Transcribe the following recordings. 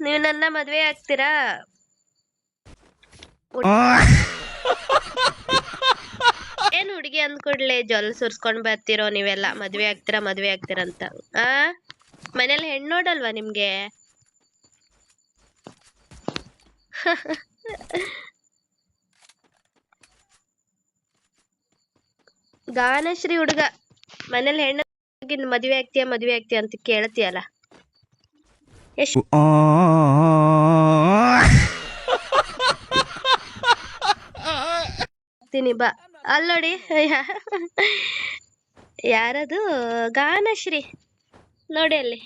ನೀವು ನನ್ನ ಮದ್ವೆ ಆಗ್ತೀರಾ? ಏನ್ ಹುಡುಗಿ ಅಂದ್ಕೊಡ್ಲೆ ಜೊಲ್ ಸುರ್ಸ್ಕೊಂಡ್ ಬರ್ತಿರೋ ನೀವೆಲ್ಲ ಮದ್ವೆ ಆಗ್ತೀರಾ ಅಂತ. ಆ ಮನೇಲಿ ಹೆಣ್ಣು ನೋಡಲ್ವಾ ನಿಮ್ಗೆ? ಗಾನಶ್ರೀ ಹುಡುಗ ಮನೇಲಿ ಹೆಣ್ಣು ಮದ್ವೆ ಆಗ್ತೀಯ ಅಂತ ಕೇಳ್ತೀಯಲ್ಲ. ಬಾ ಅಲ್ಲೋಡಿ ಯಾರದು ಗಾನಶ್ರೀ ನೋಡಿ ಅಲ್ಲಿ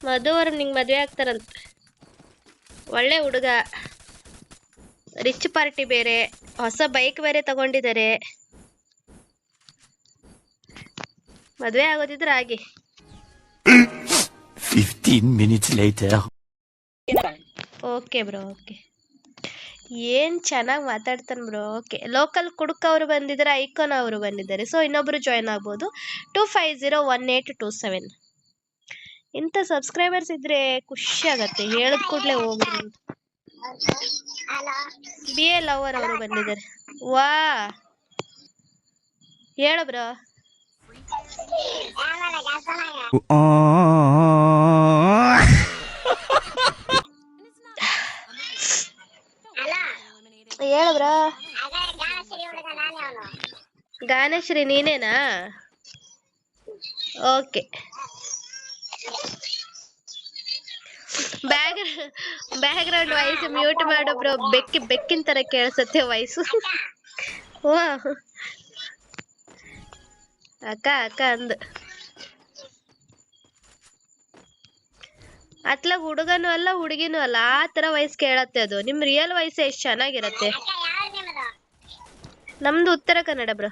ಮಧು ಅವ್ರು ನಿಂಗೆ ಮದ್ವೆ ಆಗ್ತಾರಂತ. ಒಳ್ಳೆ ಹುಡುಗ, ರಿಚ್ ಪಾರ್ಟಿ ಬೇರೆ, ಹೊಸ ಬೈಕ್ ಬೇರೆ ತಗೊಂಡಿದ್ದಾರೆ. ಮದ್ವೆ ಆಗೋದಿದ್ರೆ ಆಗಿ. 15 minutes later. Okay bro, okay. ಏನ್ ಚೆನ್ನಾಗಿ ಮಾತಾಡ್ತಾನೆ ಬ್ರೋ. ಓಕೆ, ಲೋಕಲ್ ಕುಡುಕ ಅವರು ಬಂದಿದ್ದಾರೆ, ಐಕಾನ್ ಅವರು ಬಂದಿದ್ದಾರೆ. ಸೊ ಇನ್ನೊಬ್ರು ಜಾಯ್ನ್ ಆಗ್ಬೋದು. 25018227. ಇಂಥ ಸಬ್ಸ್ಕ್ರೈಬರ್ಸ್ ಇದ್ರೆ ಖುಷಿ ಆಗತ್ತೆ. ಹೇಳಿದ ಕೂಡಲೇ ಹೋಗ್ರಿ. BA ಲವರ್ ಅವರು ಬಂದಿದ್ದಾರೆ. ವಾ ಹೇಳು ಬ್ರೋ. ಹೇಳು ಬ್ರೋ. ಗಾನಶ್ರೀ ನೀನೇನಾ? ಓಕೆ. ಬ್ಯಾಕ್ಗ್ರೌಂಡ್ ವಾಯ್ಸ್ ಮ್ಯೂಟ್ ಮಾಡು ಬ್ರೋ. ಬೆಕ್ಕಿನ ತರ ಕೇಳಿಸುತ್ತೆ ವಾಯ್ಸು. ವಾ ಅಕ್ಕ ಅಂದ್ ಅತ್ಲಾಗ ಹುಡುಗನೂ ಅಲ್ಲ ಹುಡುಗಿನೂ ಅಲ್ಲ, ಆ ತರ ವಾಯ್ಸ್ ಕೇಳತ್ತೆ. ಅದು ನಿಮ್ ರಿಯಲ್ ವಾಯ್ಸ್ ಎಷ್ಟು ಚೆನ್ನಾಗಿರತ್ತೆ. ನಮ್ದು ಉತ್ತರ ಕನ್ನಡ ಬ್ರೋ.